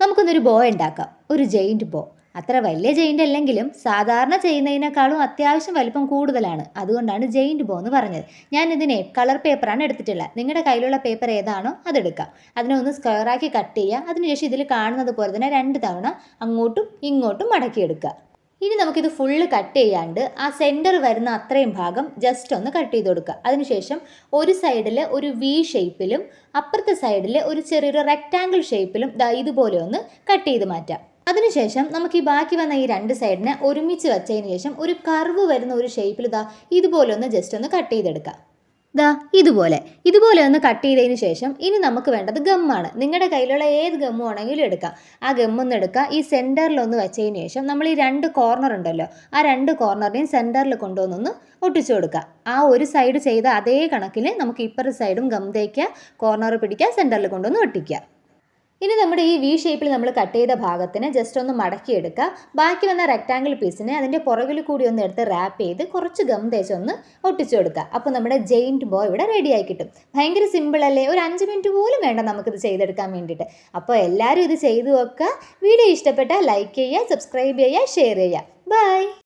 നമുക്കൊന്നൊരു ബോ ഉണ്ടാക്കാം. ഒരു ജെയിൻറ്റ് ബോ. അത്ര വലിയ ജെയിൻ്റ് അല്ലെങ്കിലും സാധാരണ ചെയ്യുന്നതിനേക്കാളും അത്യാവശ്യം വലിപ്പം കൂടുതലാണ്. അതുകൊണ്ടാണ് ജെയിൻറ്റ് ബോ എന്ന് പറഞ്ഞത്. ഞാനിതിനെ കളർ പേപ്പറാണ് എടുത്തിട്ടുള്ളത്. നിങ്ങളുടെ കയ്യിലുള്ള പേപ്പർ ഏതാണോ അതെടുക്കാം. അതിനെ ഒന്ന് സ്ക്വയറാക്കി കട്ട് ചെയ്യുക. അതിനുശേഷം ഇതിൽ കാണുന്നത് പോലെ തന്നെ 2 തവണ അങ്ങോട്ടും ഇങ്ങോട്ടും മടക്കിയെടുക്കുക. ഇനി നമുക്കിത് ഫുള്ള് കട്ട് ചെയ്യാണ്ട് ആ സെൻറ്റർ വരുന്ന അത്രയും ഭാഗം ജസ്റ്റ് ഒന്ന് കട്ട് ചെയ്ത് കൊടുക്കുക. അതിനുശേഷം ഒരു സൈഡിൽ ഒരു വി ഷേപ്പിലും അപ്പുറത്തെ സൈഡിൽ ഒരു ചെറിയൊരു റെക്റ്റാങ്കിൾ ഷേപ്പിലും ഇതുപോലെ ഒന്ന് കട്ട് ചെയ്ത് മാറ്റാം. അതിനുശേഷം നമുക്ക് ഈ ബാക്കി വന്ന ഈ 2 സൈഡിനെ ഒരുമിച്ച് വെച്ചതിന് ശേഷം ഒരു കർവ് വരുന്ന ഒരു ഷേപ്പിൽ ഇതുപോലെ ഒന്ന് ജസ്റ്റ് ഒന്ന് കട്ട് ചെയ്തെടുക്കാം. ഇതുപോലെ ഒന്ന് കട്ട് ചെയ്തതിന് ശേഷം ഇനി നമുക്ക് വേണ്ടത് ഗമ്മാണ്. നിങ്ങളുടെ കയ്യിലുള്ള ഏത് ഗമ്മു ആണെങ്കിലും എടുക്കാം. ആ ഗമ്മൊന്ന് എടുക്കുക. ഈ സെൻറ്ററിലൊന്ന് വെച്ചതിന് ശേഷം നമ്മൾ ഈ 2 കോർണർ ഉണ്ടല്ലോ, ആ 2 കോർണറിനെയും സെൻറ്ററിൽ കൊണ്ടുവന്നൊന്ന് ഒട്ടിച്ചു കൊടുക്കുക. ആ ഒരു സൈഡ് ചെയ്ത അതേ കണക്കിന് നമുക്ക് ഇപ്പുറത്തെ സൈഡും ഗം തേക്കുക, കോർണർ പിടിക്കുക, സെൻറ്ററിൽ കൊണ്ടുവന്ന് ഒട്ടിക്കുക. ഇനി നമ്മുടെ ഈ വി ഷേപ്പിൽ നമ്മൾ കട്ട് ചെയ്ത ഭാഗത്തിന് ജസ്റ്റ് ഒന്ന് മടക്കിയെടുക്കുക. ബാക്കി വന്ന റെക്റ്റാങ്കിൾ പീസിനെ അതിൻ്റെ പുറകിൽ കൂടി ഒന്ന് എടുത്ത് റാപ്പ് ചെയ്ത് കുറച്ച് ഗം തേച്ച് ഒന്ന് ഒട്ടിച്ചു കൊടുക്കുക. അപ്പോൾ നമ്മുടെ ജെയിൻറ്റ് ബോ ഇവിടെ റെഡിയായി കിട്ടും. ഭയങ്കര സിമ്പിൾ അല്ലേ? ഒരു 5 മിനിറ്റ് പോലും വേണ്ട നമുക്കിത് ചെയ്തെടുക്കാൻ വേണ്ടിയിട്ട്. അപ്പോൾ എല്ലാവരും ഇത് ചെയ്തു നോക്കുക. വീഡിയോ ഇഷ്ടപ്പെട്ടാൽ ലൈക്ക് ചെയ്യുക, സബ്സ്ക്രൈബ് ചെയ്യുക, ഷെയർ ചെയ്യുക. ബൈ.